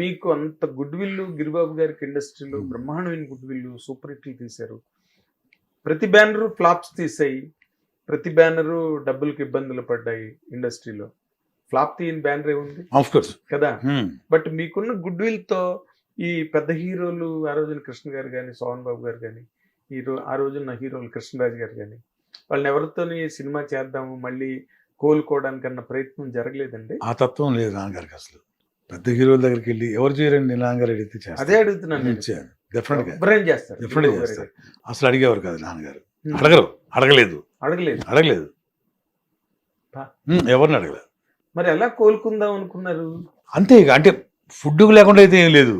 మీకు అంత good will Giribabu గారికి ఇండస్ట్రీలో బ్రహ్మాండమైన గుడ్ విల్ సూపర్ హిట్లు తీశారు. ప్రతి బ్యానరు ఫ్లాప్స్ తీసాయి, ప్రతి బ్యానరు డబ్బులకు ఇబ్బందులు పడ్డాయి. ఇండస్ట్రీలో ఫ్లాప్ తీయని బ్యానర్ ఏముంది కదా. బట్ మీకున్న గుడ్ విల్ తో ఈ పెద్ద హీరోలు ఆ రోజున కృష్ణ గారు కానీ, సోహన్ బాబు గారు కానీ, ఆ రోజున హీరోలు కృష్ణరాజు గారు కానీ, వాళ్ళని ఎవరితోని సినిమా చేద్దాము మళ్ళీ కోలుకోవడానికన్నా ప్రయత్నం జరగలేదండి. ఆ తత్వం లేదు నాన్నగారికి. అసలు పెద్ద హీరోల దగ్గరికి వెళ్ళి ఎవరు చేయరండి, నాన్నగారు అడిగితే చేస్తారు. అదే అడుగుతున్నాను. డెఫినెట్ చేస్తారు. అసలు అడిగేవారు కాదు నాన్నగారు. అడగలేదు. ఎవరిని అడగలేదు. మరి ఎలా కోలుకుందాం అనుకున్నారు? అంతే. అంటే ఫుడ్ లేకుండా అయితే ఏం లేదు.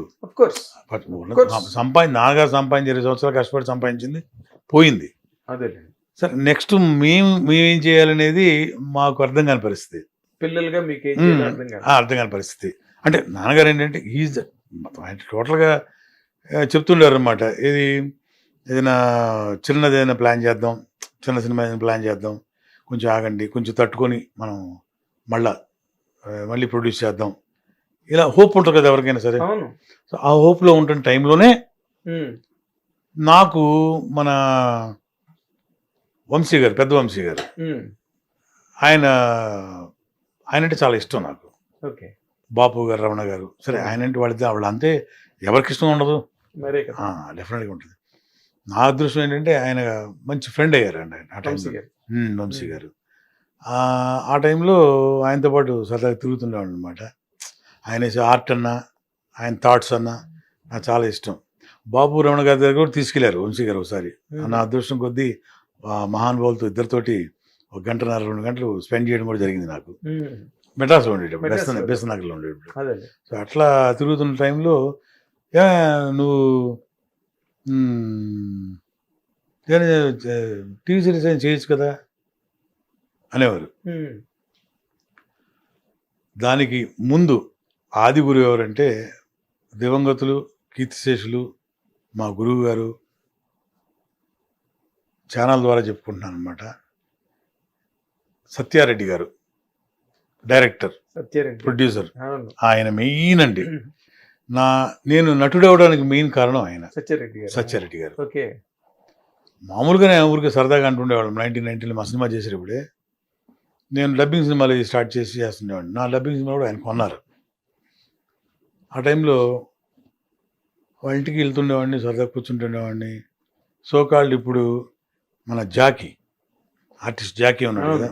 నాన్నగారు సంపాదించి 20 సంవత్సరాలు కష్టపడి సంపాదించింది పోయింది. అదే సరే, నెక్స్ట్ మేమేం చేయాలనేది మాకు అర్థం కాని పరిస్థితి. పిల్లలుగా మీకు అర్థం కాని పరిస్థితి. అంటే నాన్నగారు ఏంటంటే ఈజ్ టోటల్గా చెప్తుండారు అనమాట. ఏదైనా చిన్నదైనా ప్లాన్ చేద్దాం, చిన్న సినిమా ఏదైనా ప్లాన్ చేద్దాం, కొంచెం ఆగండి, కొంచెం తట్టుకొని మనం మళ్ళీ ప్రొడ్యూస్ చేద్దాం, ఇలా హోప్ ఉంటుంది కదా ఎవరికైనా సరే. సో ఆ హోప్లో ఉంటున్న టైంలోనే నాకు మన వంశీ గారు, పెద్ద వంశీ గారు, ఆయన అంటే చాలా ఇష్టం నాకు. బాపు గారు, రమణ గారు, సరే ఆయన అంటే వాళ్ళంతే ఎవరికి ఇష్టం ఉండదు, డెఫినెట్గా ఉంటుంది. నా అదృష్టం ఏంటంటే ఆయన మంచి ఫ్రెండ్ అయ్యారండి ఆయన ఆ టైంలో, వంశీ గారు. ఆ టైంలో ఆయనతో పాటు సరదాగా తిరుగుతుండేవాడు అనమాట. ఆయన ఆర్ట్ అన్నా, ఆయన థాట్స్ అన్నా నాకు చాలా ఇష్టం. బాపు, రమణ గారి దగ్గర కూడా తీసుకెళ్లారు వంశీ గారు ఒకసారి. నా అదృష్టం కొద్దీ మహానుభావులతో ఇద్దరితోటి 1 గంటన్నర 2 గంటలు స్పెండ్ చేయడం కూడా జరిగింది నాకు. మెడ్రాస్లో ఉండేటప్పుడు, బెస్తనగర్లో ఉండేటప్పుడు. సో అట్లా తిరుగుతున్న టైంలో నువ్వు టీవీ సిరీస్ అయినా చేయొచ్చు కదా అనేవారు. దానికి ముందు ఆది గురువు ఎవరంటే దివంగతులు, కీర్తిశేషులు, మా గురువు గారు, ఛానల్ ద్వారా చెప్పుకుంటున్నాను అనమాట, సత్యారెడ్డి గారు, డైరెక్టర్, ప్రొడ్యూసర్. ఆయన మెయిన్ అండి. నేను నటుడు అవడానికి మెయిన్ కారణం ఆయన, సత్యారెడ్డి గారు. మామూలుగానే ఊరికి సరదాగా అంటుండేవాళ్ళం. 1990లో మా సినిమా చేసేటప్పుడే నేను డబ్బింగ్ సినిమాలు స్టార్ట్ చేస్తుండేవాడిని. నా డబ్బింగ్ సినిమా కూడా ఆయన కొన్నారు. ఆ టైంలో వాళ్ళ ఇంటికి వెళ్తుండేవాడిని, సరదా కూర్చుంటుండేవాడిని. సోకాల్డ్ ఇప్పుడు మన ఆర్టిస్ట్ జాకీ ఉన్నాడు కదా,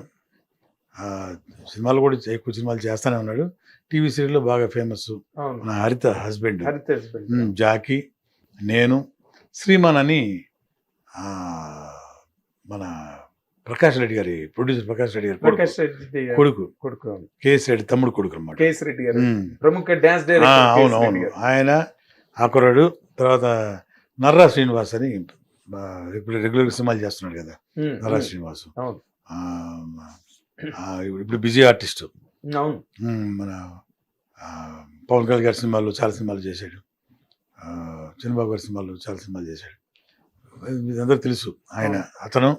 సినిమాలు కూడా ఎక్కువ సినిమాలు చేస్తానే ఉన్నాడు. టీవీ సీరియల్లో బాగా ఫేమస్. నా హరిత హస్బెండ్ జాకీ, నేను, శ్రీమాన్ అని మన ప్రకాష్ రెడ్డి గారి ప్రొడ్యూసర్, ప్రకాష్ రెడ్డి గారి కొడుకు, కేఎస్ రెడ్డి తమ్ముడు కొడుకు అనమాట. అవునవును. ఆయన ఆకురాడు. తర్వాత నర్రా శ్రీనివాస్ అని రెగ్యులర్ సినిమాలు చేస్తున్నాడు కదా, నర్రా శ్రీనివాస్. ఇప్పుడు బిజీ ఆర్టిస్ట్. మన పవన్ కళ్యాణ్ గారి సినిమాలు చాలా సినిమాలు చేశాడు, చంద్రబాబు గారి సినిమాలు చాలా సినిమాలు చేశాడు. అందరూ తెలుసు ఆయన. అతను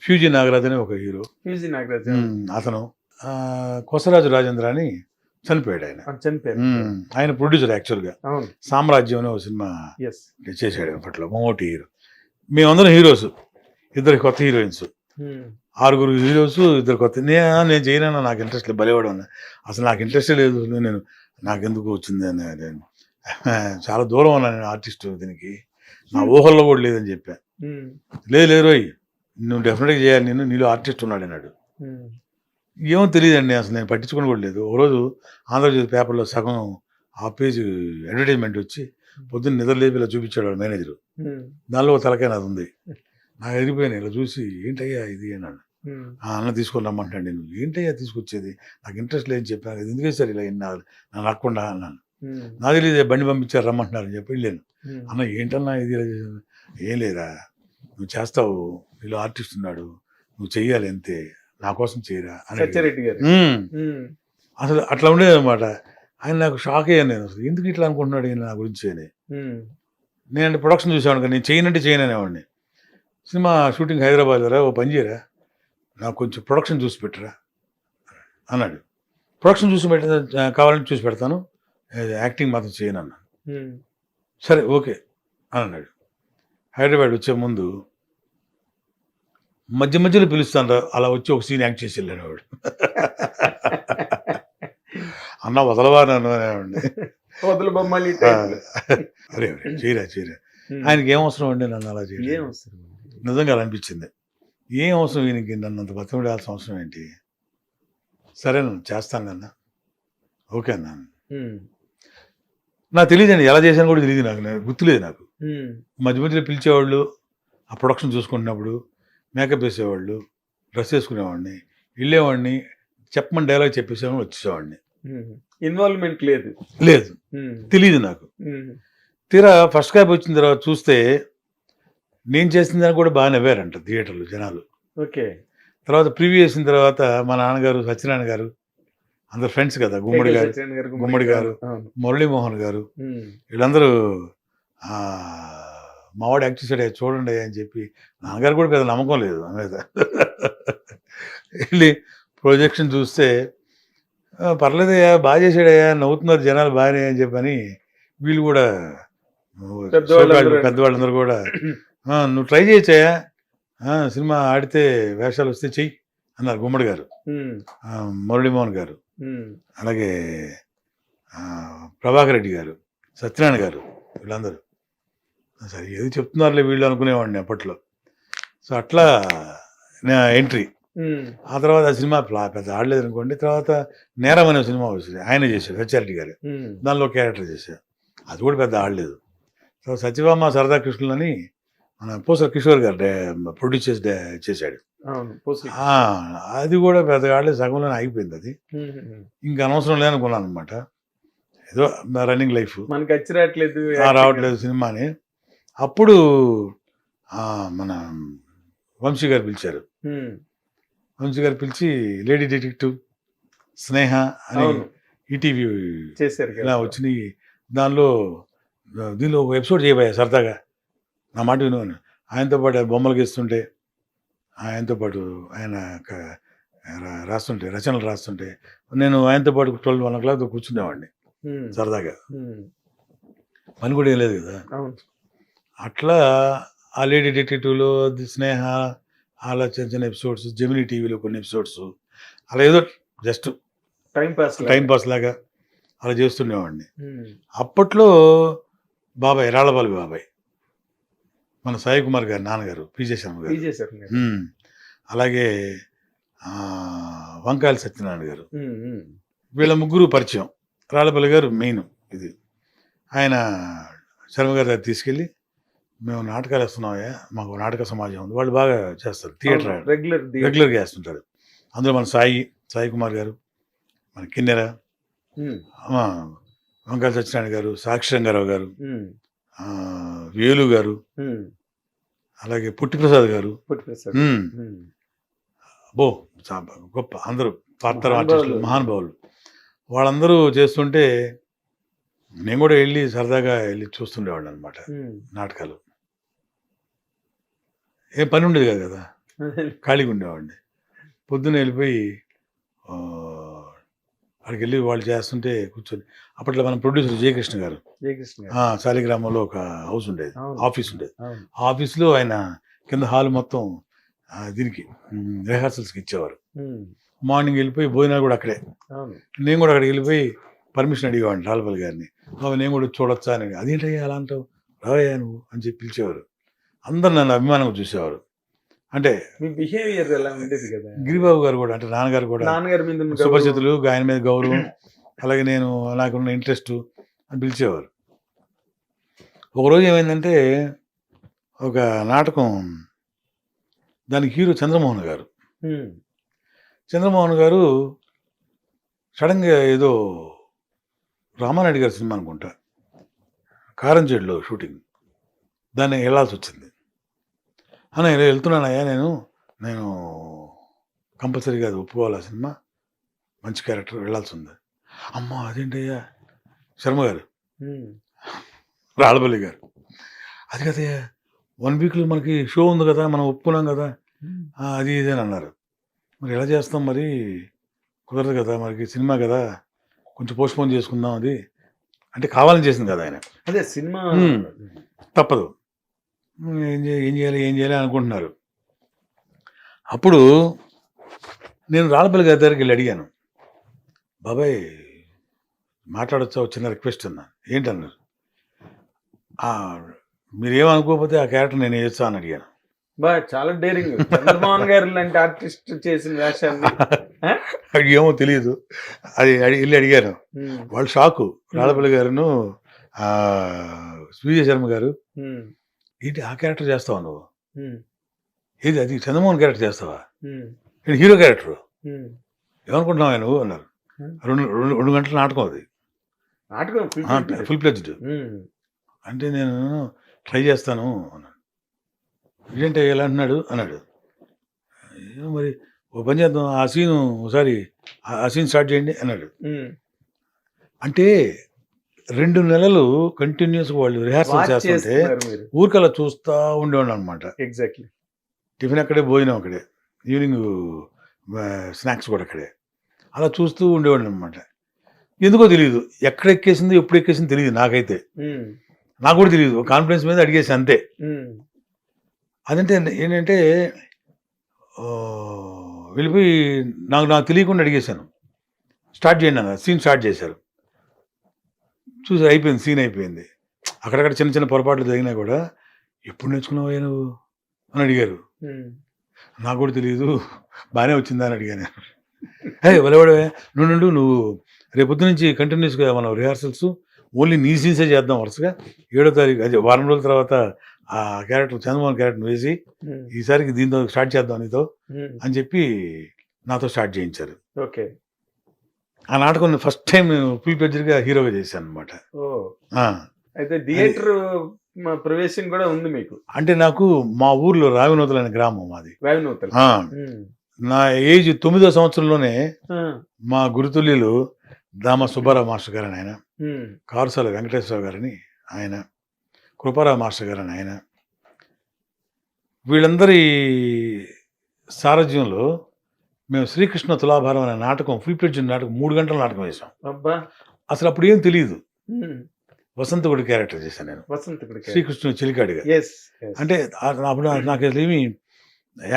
ఫ్యూజీ నాగరాజ్ అని ఒక హీరో, అతను కొసరాజు రాజేంద్ర అని చనిపోయాడు. ఆయన ప్రొడ్యూసర్. యాక్చువల్గా సామ్రాజ్యం అనే ఒక సినిమా చేశాడు అప్పట్లో, మమ్మూటి హీరో. మేమందరం హీరోస్, 2 కొత్త హీరోయిన్స్, 6 హీరోస్, 2 కొత్త. నేను చేయనన్నా, నాకు ఇంట్రెస్ట్ లేదు, బలివాడు అన్నా. అసలు నాకు ఇంట్రెస్టే లేదు, నాకెందుకు వచ్చింది అని. చాలా దూరం అన్నా నేను ఆర్టిస్ట్, దీనికి నా ఊహల్లో కూడా లేదని చెప్పా. లేదు రోయ్, నువ్వు డెఫినెట్గా చేయాలి, నీలో ఆర్టిస్ట్ ఉన్నాడు అన్నాడు. ఏమో తెలియదండి, అసలు నేను పట్టించుకుని కూడా లేదు. ఒకరోజు ఆంధ్రజ్యోతి పేపర్లో సగం ఆ పేజ్ అడ్వర్టైజ్మెంట్ వచ్చి పొద్దున్న నిద్రలేపి ఇలా చూపించాడు వాడు మేనేజరు. దానిలో తలకాయ నాది ఉంది. నాకు ఎదిగిపోయాను. ఇలా చూసి ఏంటయ్యా ఇది అన్నాడు. అన్న తీసుకొని రమ్మంటాడు. నేను ఏంటయ్యా తీసుకొచ్చేది, నాకు ఇంట్రెస్ట్ లేదని చెప్పాను, ఎందుకే సార్ ఇలా నన్ను రాకుండా అన్నాను. నాకు తెలియదు, బండి పంపించారు రమ్మంటున్నారు అని చెప్పి వెళ్ళాను. అన్న ఏంటన్నా ఇది, ఏం లేదా, నువ్వు చేస్తావు, నీలో ఆర్టిస్ట్ ఉన్నాడు, నువ్వు చెయ్యాలి అంతే, నా కోసం చేయరా అని. అసలు అట్లా ఉండేది అనమాట. ఆయన నాకు షాక్ అయ్యాను. నేను అసలు ఎందుకు ఇట్లా అనుకుంటున్నాడు ఈయన నా గురించి అని. నేను ప్రొడక్షన్ చూసేవాడిని కదా, నేను చేయను అనేవాడిని. సినిమా షూటింగ్ హైదరాబాద్ రా, ఓ పని చేయరా, నాకు కొంచెం ప్రొడక్షన్ చూసి పెట్టరా అన్నాడు. ప్రొడక్షన్ చూసి కావాలంటే చూసి పెడతాను, యాక్టింగ్ మాత్రం చేయను అన్నాను. సరే ఓకే అని అన్నాడు. హైదరాబాద్ వచ్చే ముందు మధ్య మధ్యలో పిలుస్తాను రా, అలా వచ్చి ఒక సీన్ యాక్ట్ చేసి వెళ్ళాను వాడు. అన్న వదలవా నన్ను అనేవాడిని. వదలు బొమ్మలి అరే చేయరా చేయరా, ఆయనకి ఏం అవసరం అండి నన్ను అలా చేయడం, నిజంగా అలా అనిపించింది. ఏం అవసరం ఈయనకి నన్ను అంత బతిమలాడాల్సిన అవసరం ఏంటి, సరే నన్ను చేస్తాను అన్న, ఓకే అన్నాను. నాకు తెలియదండి ఎలా చేశాను కూడా తెలియదు, నాకు గుర్తులేదు. నాకు మధ్య మధ్యలో పిలిచేవాళ్ళు, ఆ ప్రొడక్షన్ చూసుకుంటున్నప్పుడు మేకప్ వేసేవాళ్ళు, డ్రెస్ వేసుకునేవాడిని, వెళ్ళేవాడిని, చెప్పమని డైలాగ్ చెప్పేసేవాడిని, వచ్చేసేవాడిని. ఇన్వాల్వ్మెంట్ లేదు, లేదు, తెలియదు నాకు. తీరా ఫస్ట్ కాపీ వచ్చిన తర్వాత చూస్తే నేను చేసిన దానికి కూడా బాగా నవ్వారంట థియేటర్లో జనాలు. ఓకే. తర్వాత ప్రివ్యూ చేసిన తర్వాత మా నాన్నగారు, సత్యనారాయణ గారు, అందరు ఫ్రెండ్స్ కదా, గుమ్మడి గారు, మురళీమోహన్ గారు, వీళ్ళందరూ మావాడు యాక్ట్ చేశాడు చూడండి అని చెప్పి, నాన్నగారు కూడా పెద్ద నమ్మకం లేదు నా మీద. వెళ్ళి ప్రొజెక్షన్ చూస్తే పర్లేదయ్యా, బాగా చేశాడయ్యా, నవ్వుతున్నారు జనాలు బాగానే అని చెప్పని వీళ్ళు కూడా పెద్దవాళ్ళందరూ కూడా నువ్వు ట్రై చేయొచ్చాయా, సినిమా ఆడితే వేషాలు వస్తే చెయ్యి అన్నారు గుమ్మడి గారు, మురళీమోహన్ గారు, అలాగే ప్రభాకర్ రెడ్డి గారు, సత్యనారాయణ గారు, వీళ్ళందరూ. సరే ఏది చెప్తున్నారులే వీళ్ళు అనుకునేవాడిని అప్పట్లో. సో అట్లా నా ఎంట్రీ. ఆ తర్వాత ఆ సినిమా పెద్ద ఆడలేదు అనుకోండి. తర్వాత నేరం అనే సినిమా వచ్చింది, ఆయన చేశాడు, సత్యారెడ్డి గారు, దానిలో క్యారెక్టర్ చేశాడు, అది కూడా పెద్ద ఆడలేదు. సో సత్యభామ సరదా కృష్ణులు అని మన పోసల కిషోర్ గారు ప్రొడ్యూస్ చేశాడు, అది కూడా పెద్దగా ఆడలేదు, సగంలోనే ఆగిపోయింది. అది ఇంకా అనవసరం లేదనుకున్నాను అనమాట, ఏదో రన్నింగ్ లైఫ్ మనకి వచ్చి రావట్లేదు సినిమా అని. అప్పుడు మన వంశీ గారు పిలిచారు, వంశీ గారు పిలిచి లేడీ డిటెక్టివ్, స్నేహ అని ఈటీవీ చేశారు ఇలా వచ్చినాయి, దీనిలో ఒక ఎపిసోడ్ చేయబోయా సరదాగా, నా మాట విను. ఆయనతో పాటు బొమ్మలు గీస్తుంటే, ఆయనతో పాటు ఆయన రాస్తుంటే, రచనలు రాస్తుంటే నేను ఆయనతో పాటు 12-1 o'clock కూర్చునేవాడిని సరదాగా, పని కూడా ఏం లేదు కదా. అట్లా ఆ లేడీ డిటెక్టివ్లో, స్నేహ, అలా చిన్న చిన్న ఎపిసోడ్స్, జెమినీ టీవీలో కొన్ని ఎపిసోడ్స్, అలా ఏదో జస్ట్ టైం పాస్ లాగా అలా చేస్తుండేవాడిని. అప్పట్లో బాబాయ్, రాళ్ళబాలి బాబాయ్, మన సాయి కుమార్ గారు నాన్నగారు, పిజే శర్మ గారు, అలాగే వంకాయల సత్యనారాయణ గారు, వీళ్ళ ముగ్గురు పరిచయం. రాళ్ళబాలి గారు మెయిన్. ఇది ఆయన శర్మ గారి దగ్గర తీసుకెళ్ళి, మేము నాటకాలు వేస్తున్నామయ్యా, మాకు నాటక సమాజం ఉంది, వాళ్ళు బాగా చేస్తారు, థియేటర్ రెగ్యులర్గా వేస్తుంటారు. అందులో మన సాయి కుమార్ గారు, మన కిన్నెర, వంకాయల సత్యనారాయణ గారు, సాక్షి రంగారావు గారు, వేలు గారు, అలాగే పుట్టిప్రసాద్ గారు, గొప్ప అందరూ పాత్ర ఆర్టిస్టులు, మహానుభావులు. వాళ్ళందరూ చేస్తుంటే నేను కూడా వెళ్ళి సరదాగా వెళ్ళి చూస్తుండేవాడిని అనమాట నాటకాలు. ఏం పని ఉండేది కాదు కదా, ఖాళీగా ఉండేవాడిని. పొద్దున్న వెళ్ళిపోయి అక్కడికి వెళ్ళి వాళ్ళు చేస్తుంటే కూర్చొని, అప్పట్లో మన ప్రొడ్యూసర్ జయకృష్ణ గారు, శాలిగ్రామంలో ఒక హౌస్ ఉండేది, ఆఫీస్ ఉండేది. ఆ ఆఫీస్లో ఆయన కింద హాల్ మొత్తం దీనికి రిహార్సల్స్కి ఇచ్చేవారు. మార్నింగ్ వెళ్ళిపోయి భోజనాలు కూడా అక్కడే. నేను కూడా అక్కడికి వెళ్ళిపోయి పర్మిషన్ అడిగేవాడిని రాళ్ళపల్లి గారిని, నేను కూడా చూడొచ్చా అని. అదేంటయ్యా అలా అంటావు, రావయ్యా నువ్వు అని చెప్పి పిలిచేవారు. అందరు నన్ను అభిమానంగా చూసేవారు. అంటే బిహేవియర్ ఎలా ఉండేది కదా. గిరిబాబు గారు కూడా, అంటే నాన్నగారు కూడా సుపరిచితులు, ఆయన మీద గౌరవం, అలాగే నేను నాకున్న ఇంట్రెస్ట్ అని పిలిచేవారు. ఒకరోజు ఏమైందంటే, ఒక నాటకం, దానికి హీరో చంద్రమోహన్ గారు. చంద్రమోహన్ గారు సడన్గా ఏదో రామానాయుడు గారి సినిమా అనుకుంటా, కారంచేడులో షూటింగ్, దాన్ని వెళ్ళాల్సి వచ్చింది. అన్న ఇలా వెళ్తున్నానయ్యా, నేను కంపల్సరీగా అది ఒప్పుకోవాలి, ఆ సినిమా మంచి క్యారెక్టర్, వెళ్ళాల్సి ఉంది. అమ్మ అదేంటయ్యా, శర్మ గారు, రాళ్ళపల్లి గారు, అది కదయ్యా 1 weekలో మనకి షో ఉంది కదా, మనం ఒప్పుకున్నాం కదా, అది ఇది అని అన్నారు. మరి ఎలా చేస్తాం, మరి కుదరదు కదా మనకి సినిమా కదా, కొంచెం పోస్ట్పోన్ చేసుకుందాం అది అంటే కావాలని చేసింది కదా ఆయన. అదే సినిమా తప్పదు, ఏం చేయాలి అనుకుంటున్నారు. అప్పుడు నేను రాళ్ళపల్లి గారి దగ్గరికి వెళ్ళి అడిగాను, బాబాయ్ మాట్లాడొచ్చా, చిన్న రిక్వెస్ట్ అన్నా. ఏంటన్నారు, మీరేమనుకోకపోతే ఆ క్యారెక్టర్ నేను వేస్తా అని అడిగాను. బా చాలా డేరింగ్. చంద్రమోహన్ గారు లాంటి ఆర్టిస్ట్ చేసిన వేషాన్ని ఏమో తెలియదు, అది వెళ్ళి అడిగాను. వాళ్ళు షాకు. రాళ్ళపల్లి గారును విజయ శర్మ గారు, ఏంటి ఆ క్యారెక్టర్ చేస్తావా నువ్వు, ఏది అది చంద్రమోహన్ క్యారెక్టర్ చేస్తావా, నేను హీరో క్యారెక్టర్ ఏమనుకుంటున్నావా నువ్వు అన్నారు. 2 గంటల నాటకం అది, నాటకం ఫుల్ ప్లెజ్డ్. అంటే నేను ట్రై చేస్తాను అన్నాను. ఇదేంటే ఎలా అంటున్నాడు అన్నాడు. మరి ఓ పని చేద్దాం, ఆ సీన్ స్టార్ట్ చేయండి అన్నాడు. అంటే 2 నెలలు కంటిన్యూస్గా వాళ్ళు రిహార్సల్ చేస్తుంటే ఊరికలా చూస్తూ ఉండేవాడు అనమాట. ఎగ్జాక్ట్లీ. టిఫిన్ అక్కడే, భోజనం అక్కడే, ఈవినింగ్ స్నాక్స్ కూడా అక్కడే, అలా చూస్తూ ఉండేవాడు అనమాట. ఎందుకో తెలియదు, ఎక్కడ ఎక్కేసిందో ఎప్పుడు ఎక్కేసిందో తెలియదు నాకైతే, నాకు కూడా తెలియదు. కాన్ఫిడెన్స్ మీద అడిగేసి అంతే. అదంటే ఏంటంటే వెళ్ళిపోయి నాకు తెలియకుండా అడిగేశాను, స్టార్ట్ చేయండి అన్న. సీన్ స్టార్ట్ చేశారు, చూసి అయిపోయింది, సీన్ అయిపోయింది. అక్కడక్కడ చిన్న చిన్న పొరపాట్లు జరిగినా కూడా, ఎప్పుడు నేర్చుకున్నావా నువ్వు అని అడిగారు. నాకు కూడా తెలియదు, బాగానే వచ్చిందా అని అడిగాను. వలవాడే నువ్వు రేపొద్దు నుంచి కంటిన్యూస్గా మనం రిహార్సల్స్ ఓన్లీ నీ సీన్సే చేద్దాం వరుసగా. 7వ తారీఖు అదే వారం రోజుల తర్వాత ఆ క్యారెక్టర్ చంద్రమోహన్ క్యారెక్టర్ వేసి ఈసారికి దీంతో స్టార్ట్ చేద్దాం నీతో అని చెప్పి నాతో స్టార్ట్ చేయించారు. ఓకే. ఆ నాటకం ఫస్ట్ టైం నేను ఫుల్ ప్లెడ్జ్డ్గా హీరోగా చేశాను అనమాట. అయితే థియేటర్ ప్రవేశం కూడా ఉంది మీకు? అంటే నాకు మా ఊర్లో రావినూతల అనే గ్రామం మాది. రావినూతల. నా ఏజ్ 9వ సంవత్సరంలోనే మా గురుతుల్యులు దామ సుబ్బారావు మాస్టర్ గారని ఆయన, కారుసాల వెంకటేశ్వరరావు గారని ఆయన, కృపారావు మాస్టర్ గారని ఆయన, వీళ్ళందరి సారథ్యంలో మేము శ్రీకృష్ణ తులాభారం అనే నాటకం, ఫుల్ ప్లెడ్జ్డ్ నాటకం, 3 గంటల నాటకం వేసాం. అసలు అప్పుడు ఏం తెలియదు. వసంతకుడి క్యారెక్టర్ చేశాను నేను, శ్రీకృష్ణుడు చెలికాడిగా. అంటే అప్పుడు నాకు అసలు ఏమి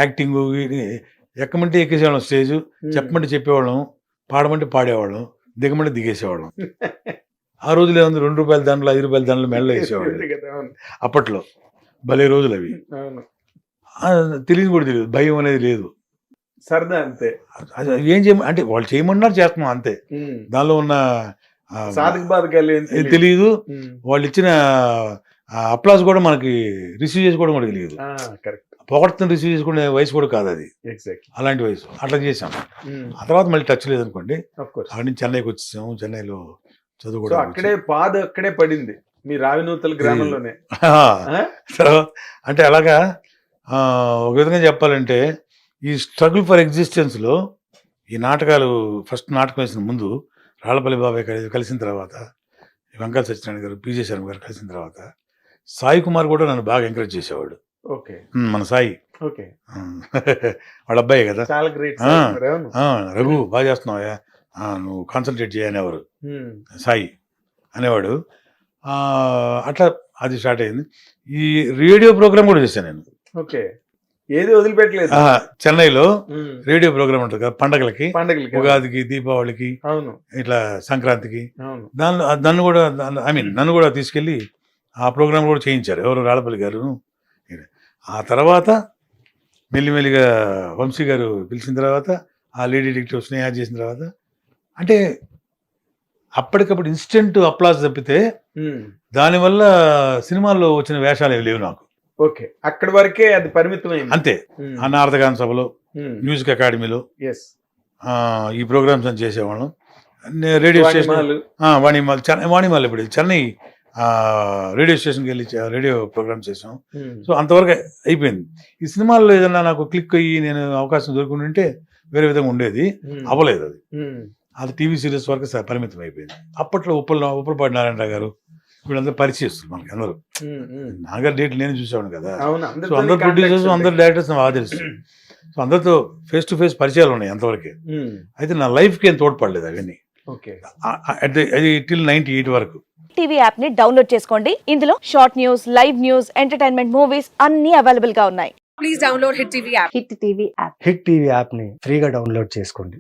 యాక్టింగ్ ఎక్కమంటే ఎక్కేసేవాళ్ళం, స్టేజ్ చెప్పమంటే చెప్పేవాళ్ళం, పాడమంటే పాడేవాళ్ళం, దిగమంటే దిగేసేవాళ్ళం. ఆ రోజులు ఏముంది, 2 రూపాయల దండలు, 5 రూపాయల దండలు మెడలో వేసేవాళ్ళు. అప్పట్లో భలే రోజులు అవి. తెలియదు కూడా తెలియదు, భయం అనేది లేదు, సరదా అంతే. ఏం అంటే వాళ్ళు చేయమన్నారు చేస్తున్నాం అంతే. దానిలో ఉన్న తెలియదు, వాళ్ళు ఇచ్చిన అప్లాస్ కూడా మనకి రిసీవ్ చేసుకోవడం కూడా తెలియదు. పొగడ్తను రిసీవ్ చేసుకునే వయసు కూడా కాదు అది, అలాంటి వయసు. అట్లా చేసాం. ఆ తర్వాత మళ్ళీ టచ్ లేదనుకోండి. అక్కడి నుంచి చెన్నైకి వచ్చేసాము, చెన్నైలో చదువుకోవడం. అక్కడే పడింది మీ రావినూతల గ్రామంలోనే. తర్వాత అంటే అలాగా ఒక విధంగా చెప్పాలంటే ఈ స్ట్రగుల్ ఫర్ ఎగ్జిస్టెన్స్లో ఈ నాటకాలు, ఫస్ట్ నాటకం వేసిన ముందు రాళ్ళపల్లి బాబాయ్ కలిసిన తర్వాత, వెంకట సత్యనారాయణ గారు, పిజే శర్మ గారు కలిసిన తర్వాత, సాయి కుమార్ కూడా నన్ను బాగా ఎంకరేజ్ చేసేవాడు. ఓకే. మన సాయి, ఓకే, వాళ్ళ అబ్బాయి కదా, చాలా గ్రేట్. రఘు బాగా చేస్తున్నావా, నువ్వు కాన్సన్ట్రేట్ చేయనేవారు సాయి అనేవాడు. అట్లా అది స్టార్ట్ అయింది. ఈ రేడియో ప్రోగ్రామ్ కూడా చేశాను నేను. ఓకే. ఏది వదిలిపెట్టలేదు. చెన్నైలో రేడియో ప్రోగ్రామ్ ఉంటుంది కదా, పండగలకి, ఉగాదికి, దీపావళికి, ఇట్లా సంక్రాంతికి. నన్ను కూడా తీసుకెళ్లి ఆ ప్రోగ్రామ్ కూడా చేయించారు ఎవరు, రాళ్ళపల్లి గారు. ఆ తర్వాత మెల్లిమెల్లిగా వంశీ గారు పిలిచిన తర్వాత, ఆ లేడీ డిటెక్టివ్ స్నేహ చేసిన తర్వాత, అంటే అప్పటికప్పుడు ఇన్స్టెంట్ అప్లాస్ తప్పితే దానివల్ల సినిమాల్లో వచ్చిన వేషాలు ఏవి లేవు నాకు. ఓకే, అక్కడి వరకే అది పరిమితమైంది అంతే. ఆ నారదగాన సభలో, మ్యూజిక్ అకాడమీలో ఈ ప్రోగ్రామ్స్ అని చేసేవాళ్ళం. రేడియో స్టేషన్ వాణిమాల్ ఇప్పుడు చెన్నై రేడియో స్టేషన్కి వెళ్ళి రేడియో ప్రోగ్రామ్స్ చేసాం. సో అంతవరకు అయిపోయింది. ఈ సినిమాల్లో ఏదన్నా నాకు క్లిక్ అయ్యి నేను అవకాశం దొరుకుంటుంటే వేరే విధంగా ఉండేది, అవ్వలేదు. అది టీవీ సీరియల్స్ వరకు పరిమితం అయిపోయింది. అప్పట్లో ఉప్పలపాటి నారాయణరావు గారు వీళ్ళందరూ పరిచయస్తులు మనకి అందరూ. నాన్నగారు డేట్లు నేను చూసేవాడు కదా. సో అందరు ప్రొడ్యూసర్స్, అందరు డైరెక్టర్స్ బాగా తెలుసు. సో అందరితో ఫేస్ టు ఫేస్ పరిచయాలు ఉన్నాయి అంతవరకే. అయితే నా లైఫ్కి ఏం తోడ్పడలేదు అవన్నీ ఓకే. అది టిల్ 98 వరకు. టీవీ యాప్ ని డౌన్లోడ్ చేసుకోండి. ఇందులో short news, live news, entertainment movies అన్ని అవైలబుల్ గా ఉన్నాయి. Please download Hit TV app. Hit TV app. Hit TV యాప్ని ఫ్రీగా డౌన్లోడ్ చేసుకోండి.